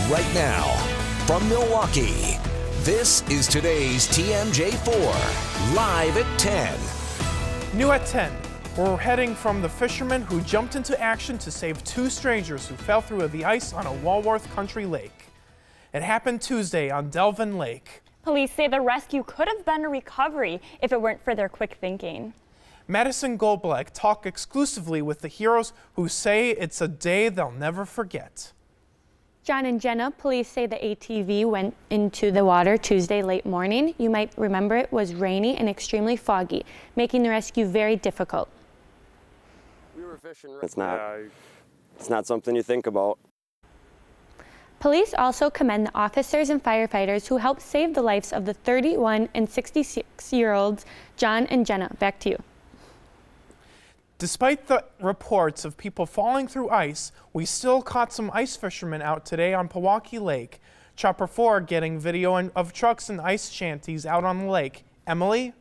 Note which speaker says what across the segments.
Speaker 1: right now. From Milwaukee, this is today's TMJ4, live at 10.
Speaker 2: New at 10, we're heading from the fisherman who jumped into action to save two strangers who fell through the ice on a Walworth country lake. It happened Tuesday on Delvin Lake.
Speaker 3: Police say the rescue could have been a recovery if it weren't for their quick thinking.
Speaker 2: Madison Goldblack talked exclusively with the heroes who say it's a day they'll never forget.
Speaker 4: John and Jenna, police say the ATV went into the water Tuesday late morning. You might remember it was rainy and extremely foggy, making the rescue very difficult.
Speaker 5: We were fishing. It's not something you think about.
Speaker 4: Police also commend the officers and firefighters who helped save the lives of the 31 and 66-year-olds John and Jenna. Back to you.
Speaker 2: Despite the reports of people falling through ice, we still caught some ice fishermen out today on Milwaukee Lake. Chopper 4 getting video of trucks and ice shanties out on the lake. Emily?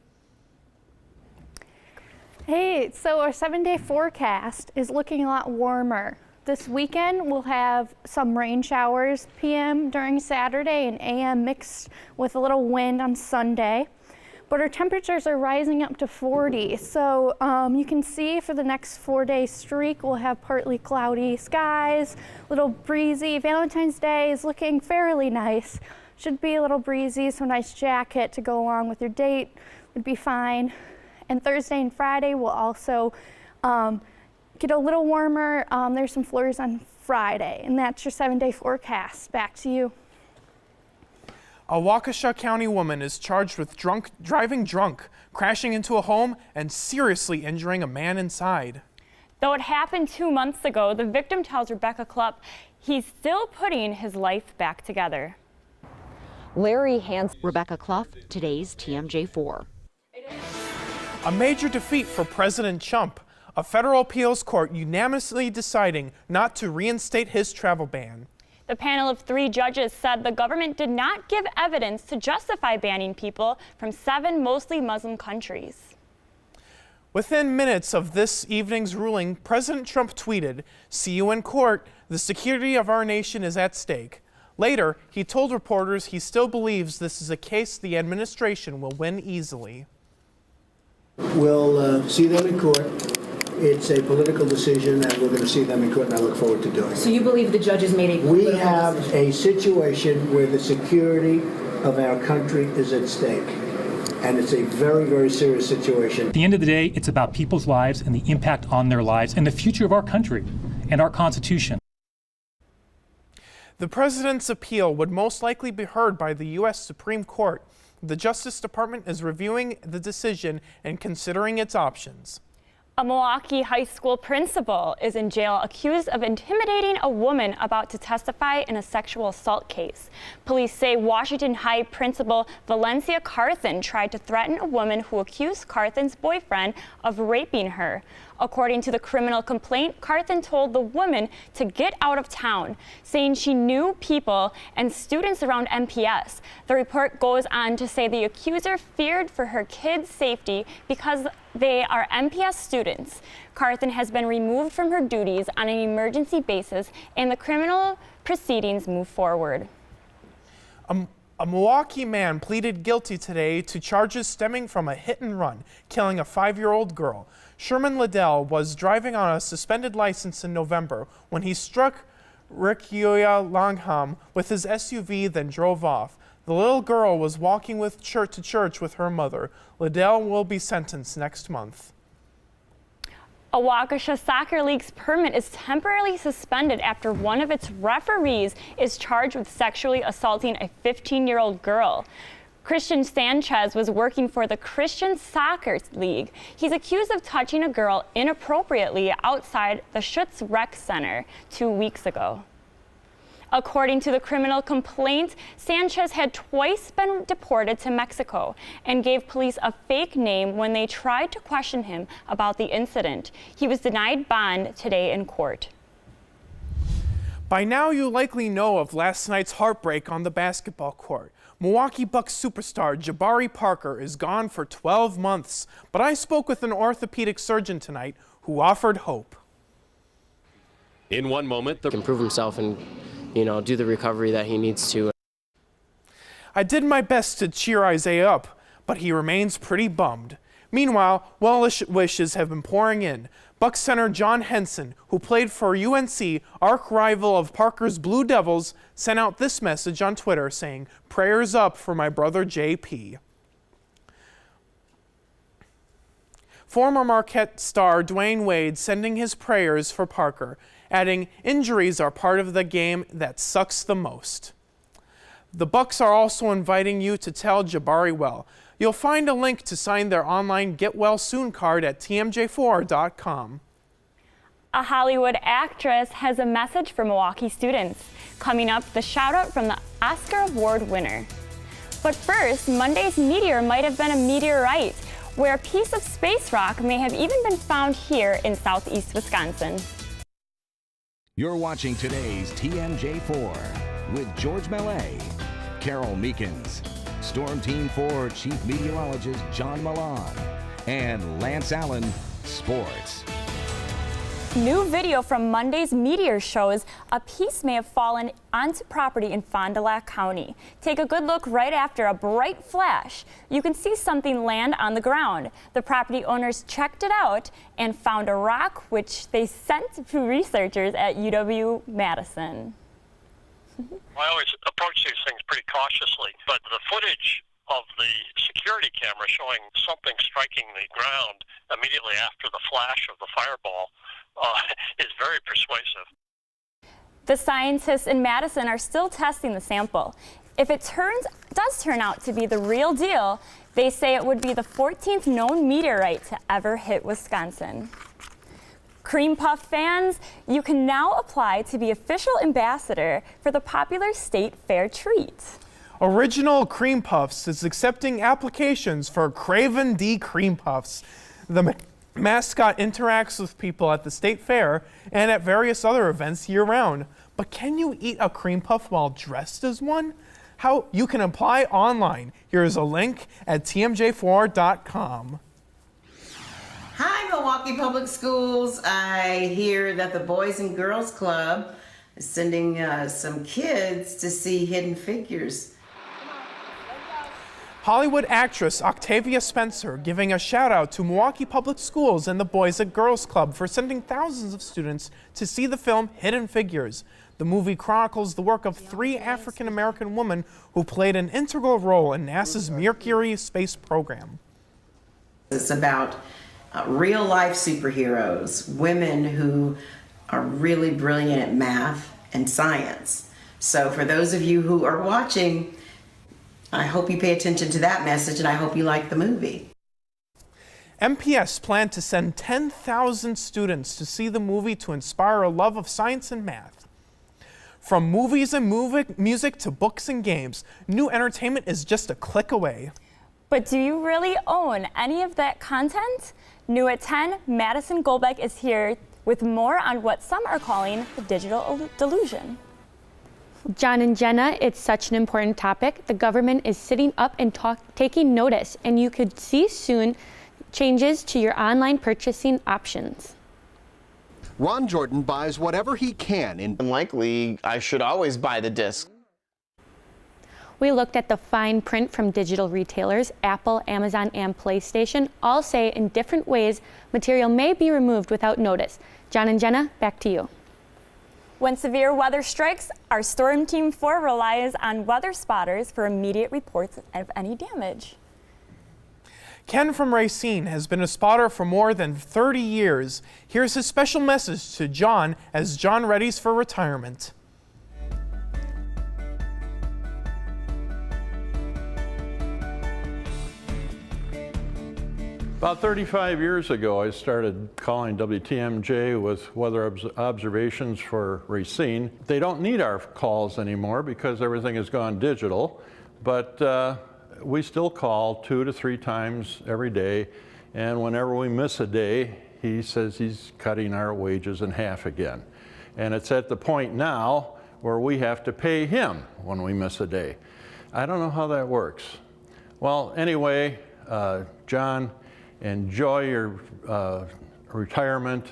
Speaker 6: Hey, so our 7-day forecast is looking a lot warmer. This weekend we'll have some rain showers PM during Saturday and AM mixed with a little wind on Sunday. But our temperatures are rising up to 40. So you can see for the next 4-day streak, we'll have partly cloudy skies, a little breezy. Valentine's Day is looking fairly nice. Should be a little breezy, so a nice jacket to go along with your date would be fine. And Thursday and Friday will also get a little warmer. There's some flurries on Friday, and that's your 7-day forecast. Back to you.
Speaker 2: A Waukesha County woman is charged with driving drunk, crashing into a home, and seriously injuring a man inside.
Speaker 3: Though it happened 2 months ago, the victim tells Rebecca Klupp he's still putting his life back together.
Speaker 7: Larry Hans, Rebecca Klupp, today's TMJ4.
Speaker 2: A major defeat for President Trump. A federal appeals court unanimously deciding not to reinstate his travel ban.
Speaker 3: The panel of 3 judges said the government did not give evidence to justify banning people from 7 mostly Muslim countries.
Speaker 2: Within minutes of this evening's ruling, President Trump tweeted, "See you in court. The security of our nation is at stake." Later, he told reporters he still believes this is a case the administration will win easily.
Speaker 8: We'll see them in court. It's a political decision, and we're going to see them in court, and I look forward to doing it.
Speaker 7: So you believe the judges made a
Speaker 8: We have a situation where the security of our country is at stake, and it's a very, very serious situation.
Speaker 9: At the end of the day, it's about people's lives and the impact on their lives and the future of our country and our Constitution.
Speaker 2: The president's appeal would most likely be heard by the U.S. Supreme Court. The Justice Department is reviewing the decision and considering its options.
Speaker 3: A Milwaukee high school principal is in jail accused of intimidating a woman about to testify in a sexual assault case. Police say Washington High principal Valencia Carthen tried to threaten a woman who accused Carthen's boyfriend of raping her. According to the criminal complaint, Carthen told the woman to get out of town, saying she knew people and students around MPS. The report goes on to say the accuser feared for her kids' safety because they are MPS students. Carthen has been removed from her duties on an emergency basis, and the criminal proceedings move forward.
Speaker 2: A Milwaukee man pleaded guilty today to charges stemming from a hit and run, killing a 5-year-old girl. Sherman Liddell was driving on a suspended license in November when he struck Rickia Longham with his SUV, then drove off. The little girl was walking to church with her mother. Liddell will be sentenced next month.
Speaker 3: A Waukesha Soccer League's permit is temporarily suspended after one of its referees is charged with sexually assaulting a 15-year-old girl. Christian Sanchez was working for the Christian Soccer League. He's accused of touching a girl inappropriately outside the Schutz Rec Center 2 weeks ago. According to the criminal complaint, Sanchez had twice been deported to Mexico and gave police a fake name when they tried to question him about the incident. He was denied bond today in court.
Speaker 2: By now, you likely know of last night's heartbreak on the basketball court. Milwaukee Bucks superstar Jabari Parker is gone for 12 months, but I spoke with an orthopedic surgeon tonight who offered hope.
Speaker 10: In one moment,
Speaker 5: He can prove himself and
Speaker 10: do the recovery that he needs to.
Speaker 2: I did my best to cheer Isaiah up, but he remains pretty bummed. Meanwhile, well wishes have been pouring in. Bucks center John Henson, who played for UNC, arch rival of Parker's Blue Devils, sent out this message on Twitter saying, "Prayers up for my brother JP." Former Marquette star Dwayne Wade sending his prayers for Parker, adding, "Injuries are part of the game that sucks the most." The Bucks are also inviting you to tell Jabari well. You'll find a link to sign their online Get Well Soon card at TMJ4.com.
Speaker 3: A Hollywood actress has a message for Milwaukee students. Coming up, the shout out from the Oscar Award winner. But first, Monday's meteor might have been a meteorite, where a piece of space rock may have even been found here in southeast Wisconsin.
Speaker 1: You're watching today's TMJ4 with George Mallet, Carol Meekins, Storm Team 4 Chief Meteorologist John Milan, and Lance Allen, Sports.
Speaker 3: New video from Monday's meteor shows a piece may have fallen onto property in Fond du Lac County. Take a good look right after a bright flash. You can see something land on the ground. The property owners checked it out and found a rock which they sent to researchers at UW-Madison.
Speaker 11: I always approach these things pretty cautiously, but the footage of the security camera showing something striking the ground immediately after the flash of the fireball is very persuasive.
Speaker 3: The scientists in Madison are still testing the sample. If it does turn out to be the real deal, they say it would be the 14th known meteorite to ever hit Wisconsin. Cream Puff fans, you can now apply to be official ambassador for the popular State Fair treat.
Speaker 2: Original Cream Puffs is accepting applications for Craven D Cream Puffs. The mascot interacts with people at the State Fair and at various other events year-round. But can you eat a cream puff while dressed as one? How you can apply online. Here's a link at TMJ4.com.
Speaker 12: Hi, Milwaukee Public Schools. I hear that the Boys and Girls Club is sending some kids to see Hidden Figures.
Speaker 2: Hollywood actress Octavia Spencer giving a shout out to Milwaukee Public Schools and the Boys and Girls Club for sending thousands of students to see the film Hidden Figures. The movie chronicles the work of 3 African-American women who played an integral role in NASA's Mercury space program.
Speaker 12: It's about real-life superheroes, women who are really brilliant at math and science. So for those of you who are watching, I hope you pay attention to that message, and I hope you like the movie.
Speaker 2: MPS planned to send 10,000 students to see the movie to inspire a love of science and math. From movies and music to books and games, new entertainment is just a click away.
Speaker 3: But do you really own any of that content? New at 10, Madison Golbeck is here with more on what some are calling the digital delusion.
Speaker 4: John and Jenna, it's such an important topic. The government is sitting up and taking notice, and you could see soon changes to your online purchasing options.
Speaker 13: Ron Jordan buys whatever he can.
Speaker 14: Unlikely, I should always buy the disc.
Speaker 4: We looked at the fine print from digital retailers. Apple, Amazon, and PlayStation all say in different ways material may be removed without notice. John and Jenna, back to you.
Speaker 3: When severe weather strikes, our Storm Team 4 relies on weather spotters for immediate reports of any damage.
Speaker 2: Ken from Racine has been a spotter for more than 30 years. Here's his special message to John as John readies for retirement.
Speaker 15: About 35 years ago, I started calling WTMJ with weather observations for Racine. They don't need our calls anymore because everything has gone digital, but we still call 2 to 3 times every day, and whenever we miss a day, he says he's cutting our wages in half again. And it's at the point now where we have to pay him when we miss a day. I don't know how that works. Well, anyway, John, enjoy your retirement,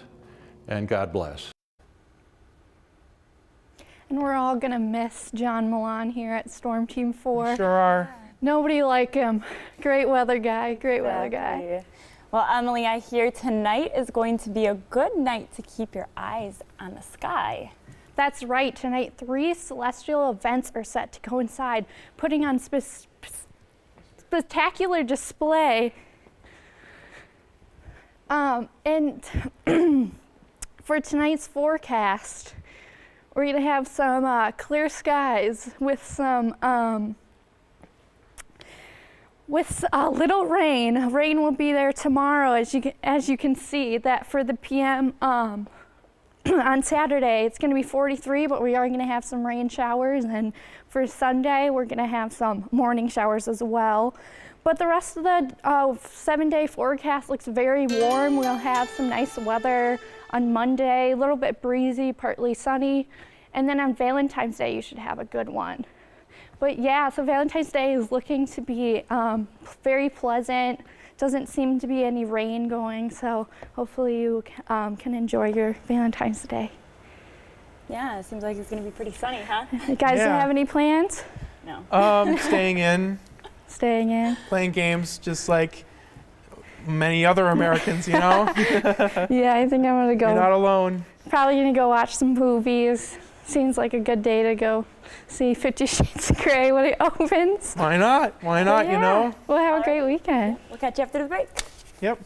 Speaker 15: and God bless.
Speaker 6: And we're all gonna miss John Milan here at Storm Team 4.
Speaker 2: Sure are.
Speaker 6: Nobody like him. Great weather guy, great weather guy.
Speaker 3: Well, Emily, I hear tonight is going to be a good night to keep your eyes on the sky.
Speaker 6: That's right. Tonight, 3 celestial events are set to coincide, putting on spectacular display. And for tonight's forecast, we're going to have some clear skies with some little rain. Rain will be there tomorrow, as you can see. That for the PM on Saturday, it's going to be 43, but we are going to have some rain showers. And for Sunday, we're going to have some morning showers as well. But the rest of the 7-day forecast looks very warm. We'll have some nice weather on Monday, a little bit breezy, partly sunny. And then on Valentine's Day, you should have a good one. But yeah, so Valentine's Day is looking to be very pleasant. Doesn't seem to be any rain going, so hopefully you can enjoy your Valentine's Day.
Speaker 3: Yeah, it seems like it's going to be pretty sunny, huh?
Speaker 6: You guys don't have any plans?
Speaker 3: No.
Speaker 2: Staying in.
Speaker 6: Staying in.
Speaker 2: Playing games, just like many other Americans, you know?
Speaker 6: Yeah, I think I'm going to go.
Speaker 2: You're not alone.
Speaker 6: Probably going to go watch some movies. Seems like a good day to go see 50 Shades of Grey when it opens.
Speaker 2: Why not? Why not, you know?
Speaker 6: We'll have a great weekend.
Speaker 3: We'll catch you after the break.
Speaker 2: Yep.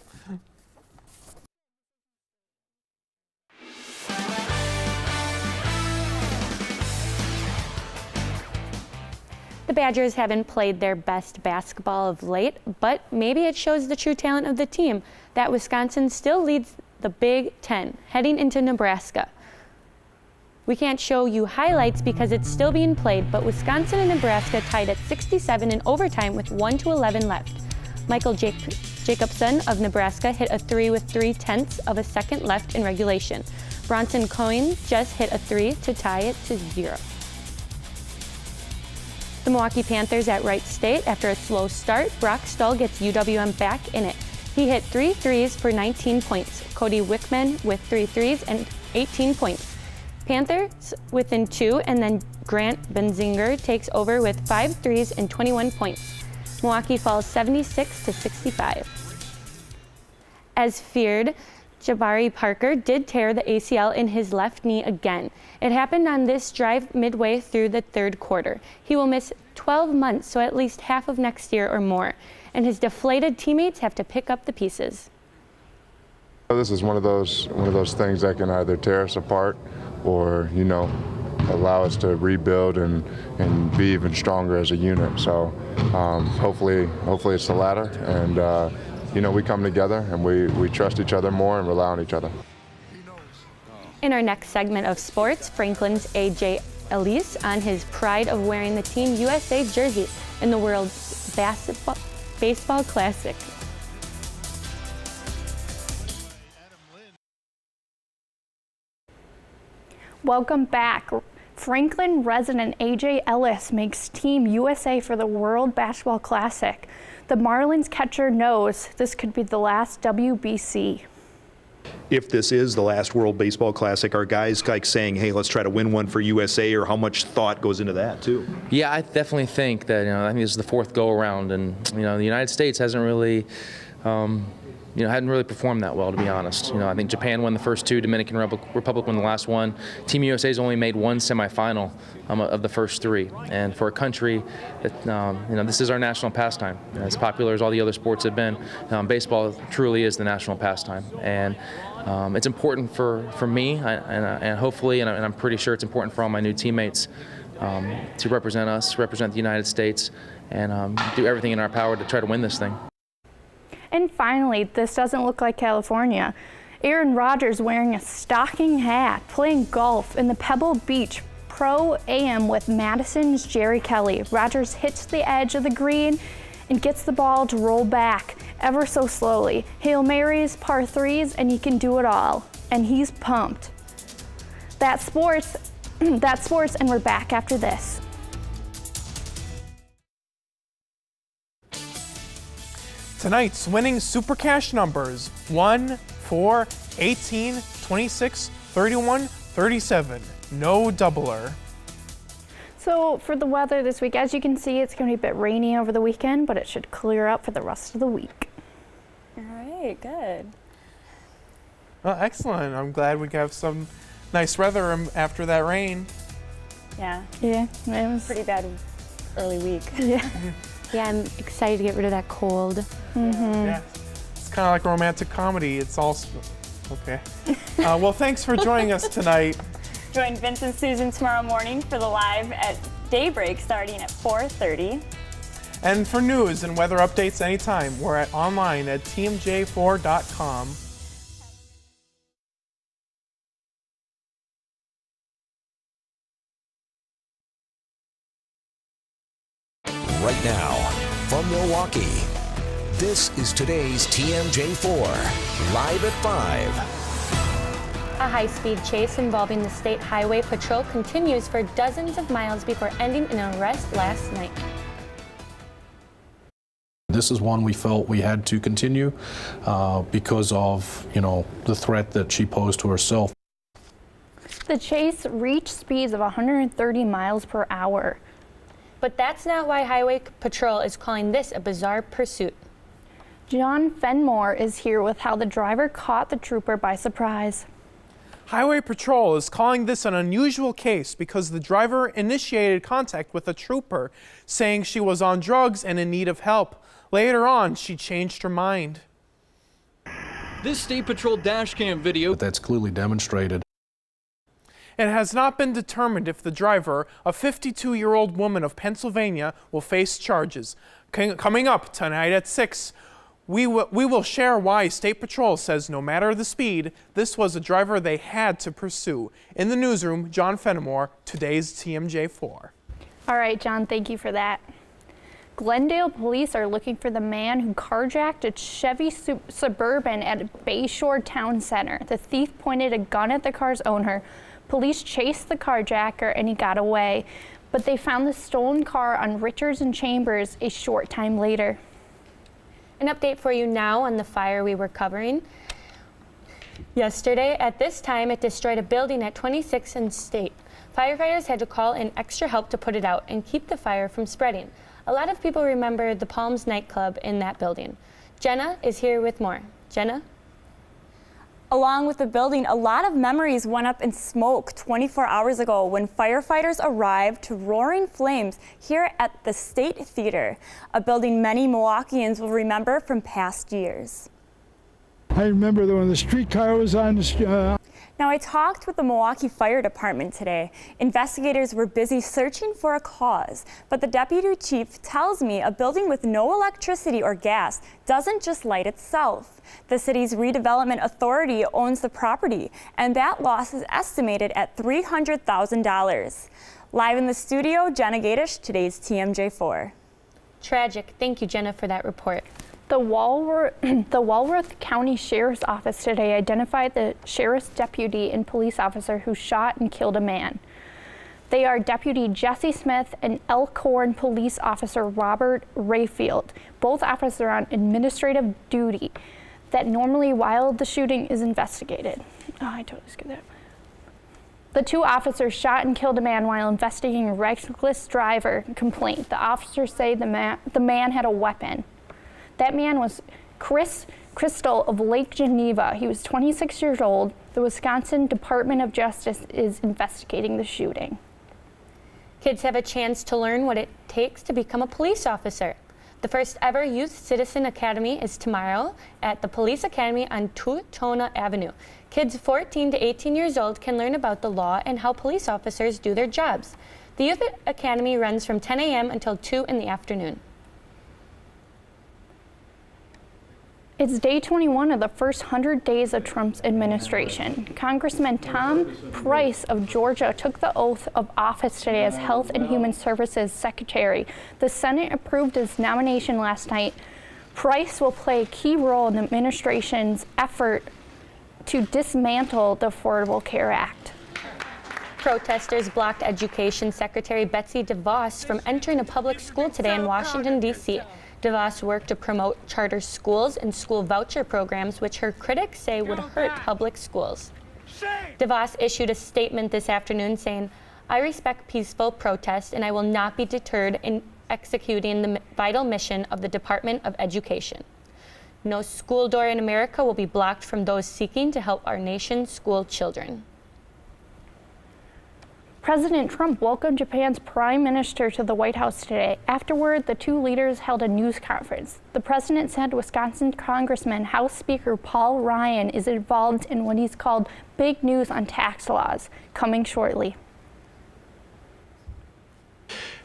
Speaker 4: The Badgers haven't played their best basketball of late, but maybe it shows the true talent of the team that Wisconsin still leads the Big Ten heading into Nebraska. We can't show you highlights because it's still being played, but Wisconsin and Nebraska tied at 67 in overtime with 1:11 left. Michael Jacobson of Nebraska hit a 3 with 3/10 of a second left in regulation. Bronson Coyne just hit a 3 to tie it to 0. The Milwaukee Panthers at Wright State after a slow start. Brock Stull gets UWM back in it. He hit 3 threes for 19 points. Cody Wickman with 3 threes and 18 points. Panthers within 2, and then Grant Benzinger takes over with 5 threes and 21 points. Milwaukee falls 76-65. As feared, Jabari Parker did tear the ACL in his left knee again. It happened on this drive midway through the third quarter. He will miss 12 months, so at least half of next year or more, and his deflated teammates have to pick up the pieces.
Speaker 16: This is one of those things that can either tear us apart or, you know, allow us to rebuild and be even stronger as a unit. So hopefully it's the latter, and you know, we come together and we trust each other more and rely on each other.
Speaker 4: In our next segment of sports, Franklin's A.J. Elise on his pride of wearing the Team USA jersey in the World's Baseball Classic.
Speaker 6: Welcome back. Franklin resident A.J. Ellis makes Team USA for the World Basketball Classic. The Marlins catcher knows this could be the last WBC.
Speaker 17: If this is the last World Baseball Classic, are guys like saying, hey, let's try to win one for USA, or how much thought goes into that too?
Speaker 18: Yeah, I definitely think that, I think this is the 4th go around, and the United States hasn't really hadn't really performed that well, to be honest. I think Japan won the first 2, Dominican Republic won the last one. Team USA's only made 1 semifinal of the first 3. And for a country that, this is our national pastime. As popular as all the other sports have been, baseball truly is the national pastime. And it's important for me, and hopefully, and I'm pretty sure it's important for all my new teammates to represent us, represent the United States, and do everything in our power to try to win this thing.
Speaker 6: And finally, this doesn't look like California. Aaron Rodgers wearing a stocking hat, playing golf in the Pebble Beach Pro-Am with Madison's Jerry Kelly. Rodgers hits the edge of the green and gets the ball to roll back ever so slowly. Hail Marys, par 3s, and he can do it all. And he's pumped. That's sports, and we're back after this.
Speaker 2: Tonight's winning Super Cash numbers: 1, 4, 18, 26, 31, 37. No doubler.
Speaker 6: So for the weather this week, as you can see, it's going to be a bit rainy over the weekend, but it should clear up for the rest of the week.
Speaker 3: All right, good.
Speaker 2: Well, excellent. I'm glad we have some nice weather after that rain.
Speaker 3: Yeah.
Speaker 6: Yeah, it was
Speaker 3: pretty bad early week.
Speaker 6: Yeah.
Speaker 4: Yeah, I'm excited to get rid of that cold.
Speaker 6: Mm-hmm.
Speaker 2: Yeah. It's kind of like romantic comedy. It's all okay. Well, thanks for joining us tonight.
Speaker 3: Join Vince and Susan tomorrow morning for the live at daybreak starting at 4:30.
Speaker 2: And for news and weather updates anytime, we're online at TMJ4.com.
Speaker 1: Right now, from Milwaukee, this is today's TMJ4, live at 5.
Speaker 4: A high-speed chase involving the State Highway Patrol continues for dozens of miles before ending in an arrest last night.
Speaker 19: This is one we felt we had to continue because of, the threat that she posed to herself.
Speaker 6: The chase reached speeds of 130 miles per hour.
Speaker 4: But that's not why Highway Patrol is calling this a bizarre pursuit.
Speaker 6: John Fenmore is here with how the driver caught the trooper by surprise.
Speaker 2: Highway Patrol is calling this an unusual case because the driver initiated contact with a trooper, saying she was on drugs and in need of help. Later on, she changed her mind.
Speaker 20: This State Patrol dashcam video
Speaker 19: that's clearly demonstrated.
Speaker 2: It has not been determined if the driver, a 52-year-old woman of Pennsylvania, will face charges. Coming up tonight at 6, we will share why State Patrol says no matter the speed, this was a driver they had to pursue. In the newsroom, John Fenimore, today's TMJ4.
Speaker 6: All right, John, thank you for that. Glendale police are looking for the man who carjacked a Chevy Suburban at Bayshore Town Center. The thief pointed a gun at the car's owner. Police chased the carjacker and he got away, but they found the stolen car on Richards and Chambers a short time later.
Speaker 4: An update for you now on the fire we were covering. Yesterday, at this time, it destroyed a building at 26th and State. Firefighters had to call in extra help to put it out and keep the fire from spreading. A lot of people remember the Palms nightclub in that building. Jenna is here with more. Jenna?
Speaker 3: Along with the building, a lot of memories went up in smoke 24 hours ago when firefighters arrived to roaring flames here at the State Theater, a building many Milwaukeeans will remember from past years.
Speaker 21: I remember when the streetcar was on the
Speaker 3: Now, I talked with the Milwaukee Fire Department today. Investigators were busy searching for a cause, but the deputy chief tells me a building with no electricity or gas doesn't just light itself. The city's redevelopment authority owns the property, and that loss is estimated at $300,000. Live in the studio, Jenna Gadish, today's TMJ4.
Speaker 4: Tragic. Thank you, Jenna, for that report.
Speaker 6: The Walworth County Sheriff's Office today identified the sheriff's deputy and police officer who shot and killed a man. They are Deputy Jesse Smith and Elkhorn Police Officer Robert Rayfield. Both officers are on administrative duty that normally while the shooting is investigated. Oh, I totally screwed that. The two officers shot and killed a man while investigating a reckless driver complaint. The officers say the man had a weapon. That man was Chris Crystal of Lake Geneva. He was 26 years old. The Wisconsin Department of Justice is investigating the shooting.
Speaker 4: Kids have a chance to learn what it takes to become a police officer. The first ever Youth Citizen Academy is tomorrow at the Police Academy on Tutona Avenue. Kids 14 to 18 years old can learn about the law and how police officers do their jobs. The Youth Academy runs from 10 a.m. until 2 in the afternoon.
Speaker 6: It's day 21 of the first 100 days of Trump's administration. Congressman Tom Price of Georgia took the oath of office today as Health and Human Services Secretary. The Senate approved his nomination last night. Price will play a key role in the administration's effort to dismantle the Affordable Care Act.
Speaker 4: Protesters blocked Education Secretary Betsy DeVos from entering a public school today in Washington, D.C. DeVos worked to promote charter schools and school voucher programs, which her critics say would hurt public schools. DeVos issued a statement this afternoon saying, I respect peaceful protest, and I will not be deterred in executing the vital mission of the Department of Education. No school door in America will be blocked from those seeking to help our nation's school children.
Speaker 6: President Trump welcomed Japan's Prime Minister to the White House today. Afterward, the two leaders held a news conference. The president said Wisconsin Congressman House Speaker Paul Ryan is involved in what he's called big news on tax laws, coming shortly.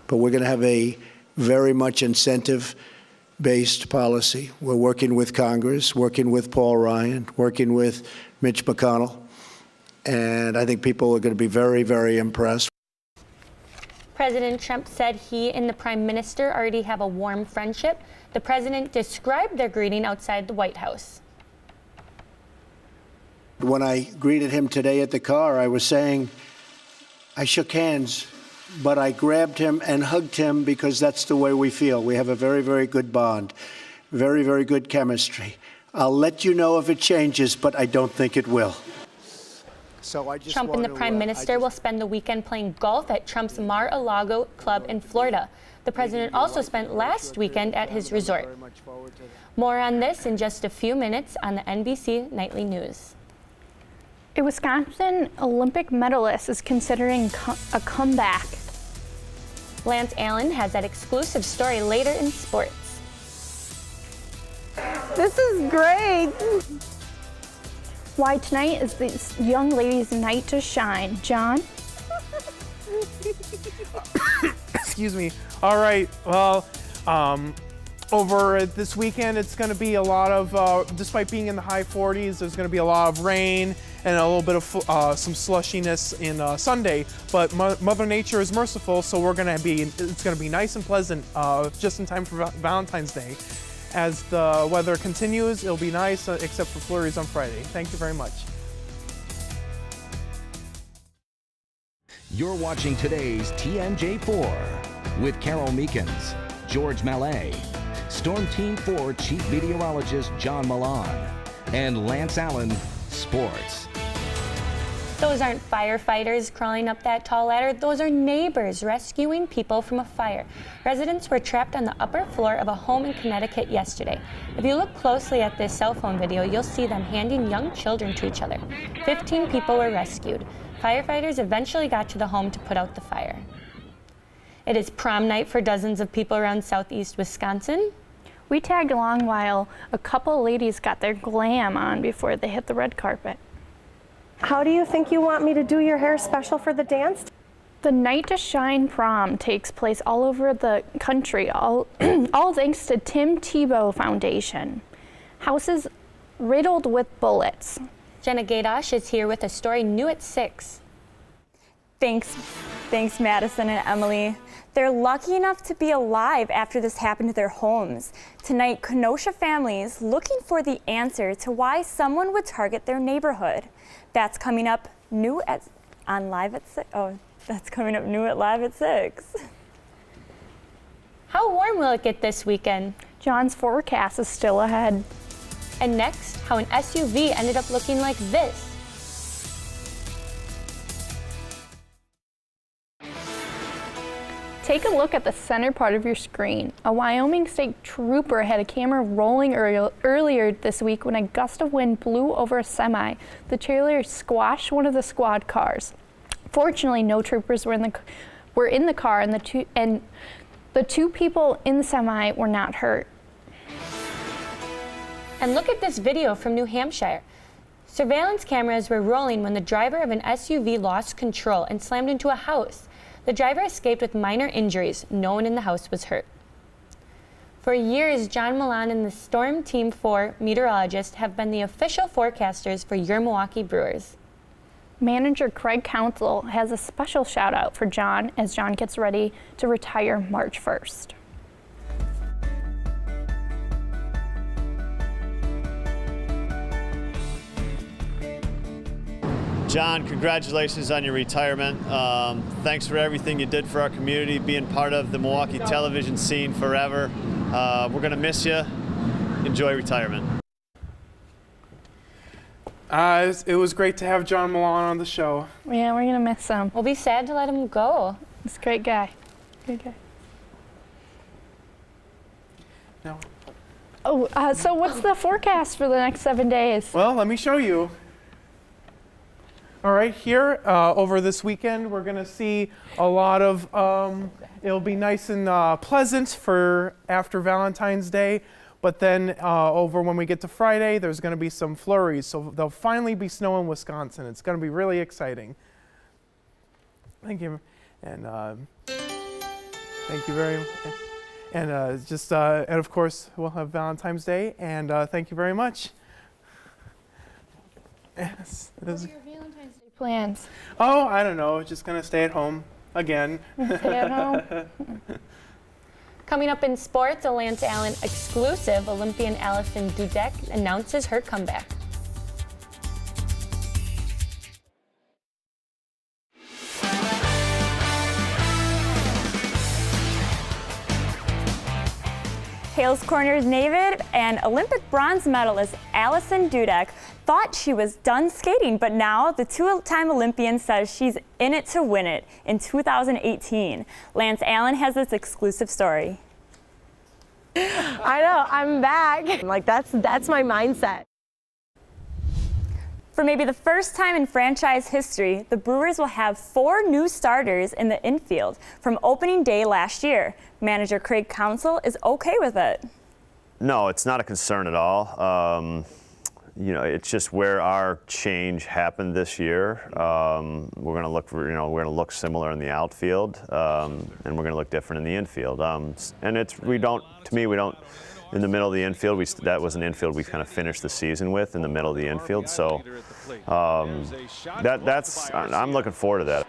Speaker 8: But we're going to have a very much incentive-based policy. We're working with Congress, working with Paul Ryan, working with Mitch McConnell. And I think people are going to be very, very impressed.
Speaker 4: President Trump said he and the Prime Minister already have a warm friendship. The president described their greeting outside the White House.
Speaker 8: When I greeted him today at the car, I was saying, I shook hands, but I grabbed him and hugged him because that's the way we feel. We have a very, very good bond, very, very good chemistry. I'll let you know if it changes, but I don't think it will.
Speaker 4: Trump and the Prime Minister will spend the weekend playing golf at Trump's Mar-a-Lago club in Florida. The president also spent last weekend at his resort. More on this in just a few minutes on the NBC Nightly News.
Speaker 6: A Wisconsin Olympic medalist is considering a comeback.
Speaker 4: Lance Allen has that exclusive story later in sports.
Speaker 6: This is great. Why tonight is this young lady's night to shine. John?
Speaker 2: Excuse me. All right. Well, over this weekend, it's going to be a lot of, despite being in the high 40s, there's going to be a lot of rain and a little bit of some slushiness in Sunday. But Mother Nature is merciful, so it's going to be nice and pleasant just in time for Valentine's Day. As the weather continues, it'll be nice, except for flurries on Friday. Thank you very much.
Speaker 1: You're watching today's TMJ4 with Carol Meekins, George Mallet, Storm Team 4 Chief Meteorologist John Milan, and Lance Allen, Sports.
Speaker 4: Those aren't firefighters crawling up that tall ladder. Those are neighbors rescuing people from a fire. Residents were trapped on the upper floor of a home in Connecticut yesterday. If you look closely at this cell phone video, you'll see them handing young children to each other. 15 people were rescued. Firefighters eventually got to the home to put out the fire. It is prom night for dozens of people around southeast Wisconsin.
Speaker 6: We tagged along while a couple ladies got their glam on before they hit the red carpet.
Speaker 7: How do you think you want me to do your hair special for the dance?
Speaker 6: The Night to Shine prom takes place all over the country, all thanks to Tim Tebow Foundation. Houses riddled with bullets.
Speaker 4: Jenna Gaydosh is here with a story new at 6.
Speaker 3: Thanks Madison and Emily. They're lucky enough to be alive after this happened to their homes. Tonight, Kenosha families looking for the answer to why someone would target their neighborhood. That's coming up new at Live at 6. Oh, that's coming up new at Live at 6.
Speaker 4: How warm will it get this weekend?
Speaker 6: John's forecast is still ahead.
Speaker 4: And next, how an SUV ended up looking like this.
Speaker 6: Take a look at the center part of your screen. A Wyoming State Trooper had a camera rolling earlier this week when a gust of wind blew over a semi. The trailer squashed one of the squad cars. Fortunately, no troopers were in the car, and the two people in the semi were not hurt.
Speaker 4: And look at this video from New Hampshire. Surveillance cameras were rolling when the driver of an SUV lost control and slammed into a house. The driver escaped with minor injuries. No one in the house was hurt. For years, John Milan and the Storm Team 4 meteorologists have been the official forecasters for your Milwaukee Brewers.
Speaker 6: Manager Craig Counsell has a special shout out for John as John gets ready to retire March 1st.
Speaker 22: John, congratulations on your retirement. Thanks for everything you did for our community, being part of the Milwaukee television scene forever. We're going to miss you. Enjoy retirement.
Speaker 2: It was great to have John Milan on the show.
Speaker 6: Yeah, we're gonna miss him.
Speaker 4: We'll be sad to let him go.
Speaker 6: He's a great guy. Good guy.
Speaker 2: No.
Speaker 6: Oh, so what's the forecast for the next 7 days?
Speaker 2: Well, let me show you. All right, here over this weekend, we're going to see a lot of, it'll be nice and pleasant for after Valentine's Day. But then over when we get to Friday, there's going to be some flurries. So there'll finally be snow in Wisconsin. It's going to be really exciting. Thank you. And thank you very much. And and of course, we'll have Valentine's Day. And thank you very much. Yes.
Speaker 6: What are your Valentine's Day plans?
Speaker 2: Oh, I don't know. Just going to stay at home again.
Speaker 6: Stay at home?
Speaker 4: Coming up in sports, a Lance Allen exclusive, Olympian Allison Dudek announces her comeback.
Speaker 3: Hales Corners native and Olympic bronze medalist Allison Dudek thought she was done skating, but now the two-time Olympian says she's in it to win it in 2018. Lance Allen has this exclusive story.
Speaker 7: I know, I'm back. Like that's my mindset.
Speaker 3: For maybe the first time in franchise history, the Brewers will have 4 new starters in the infield from opening day last year. Manager Craig Counsell is okay with it.
Speaker 5: No, it's not a concern at all. You know, it's just where our change happened this year. We're going to look for, we're going to look similar in the outfield, and we're going to look different in the infield. And it's, we don't, in the middle of the infield, that was an infield we kind of finished the season with in the middle of the infield. So I'm looking forward to that.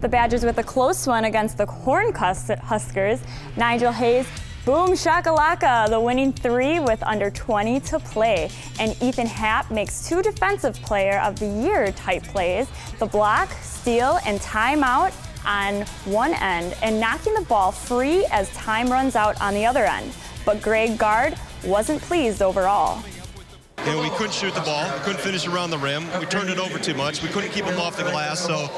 Speaker 3: The Badgers with a close one against the Cornhuskers. Nigel Hayes, boom shakalaka, the winning 3 with under 20 to play. And Ethan Happ makes 2 Defensive Player of the Year type plays. The block, steal, and timeout on one end, and knocking the ball free as time runs out on the other end. But Greg Gard wasn't pleased overall.
Speaker 9: You know, we couldn't shoot the ball, we couldn't finish around the rim, we turned it over too much, we couldn't keep them off the glass, so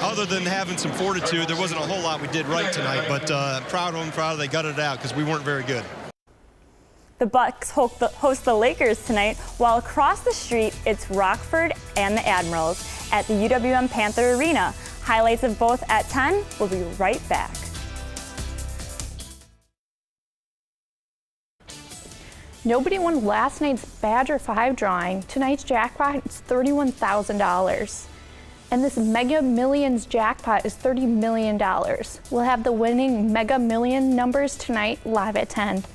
Speaker 9: other than having some fortitude, there wasn't a whole lot we did right tonight, but I'm proud of them, they gutted it out because we weren't very good.
Speaker 3: The Bucks host the Lakers tonight, while across the street, it's Rockford and the Admirals at the UWM Panther Arena. Highlights of both at 10. We'll be right back.
Speaker 6: Nobody won last night's Badger 5 drawing. Tonight's jackpot is $31,000. And this Mega Millions jackpot is $30 million. We'll have the winning Mega Million numbers tonight live at 10.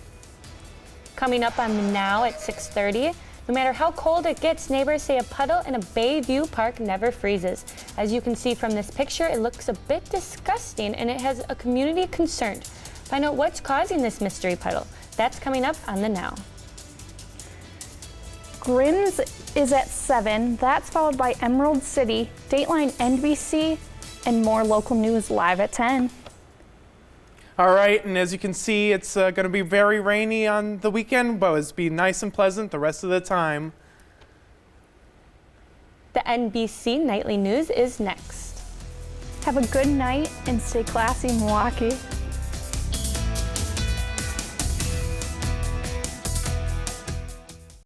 Speaker 4: Coming up on the Now at 6:30. No matter how cold it gets, neighbors say a puddle in a Bayview Park never freezes. As you can see from this picture, it looks a bit disgusting and it has a community concerned. Find out what's causing this mystery puddle. That's coming up on the Now.
Speaker 6: Grimm's is at 7. That's followed by Emerald City, Dateline NBC, and more local news live at 10.
Speaker 2: All right, and as you can see, it's going to be very rainy on the weekend, but it's be nice and pleasant the rest of the time.
Speaker 4: The NBC Nightly News is next.
Speaker 6: Have a good night and stay classy, Milwaukee.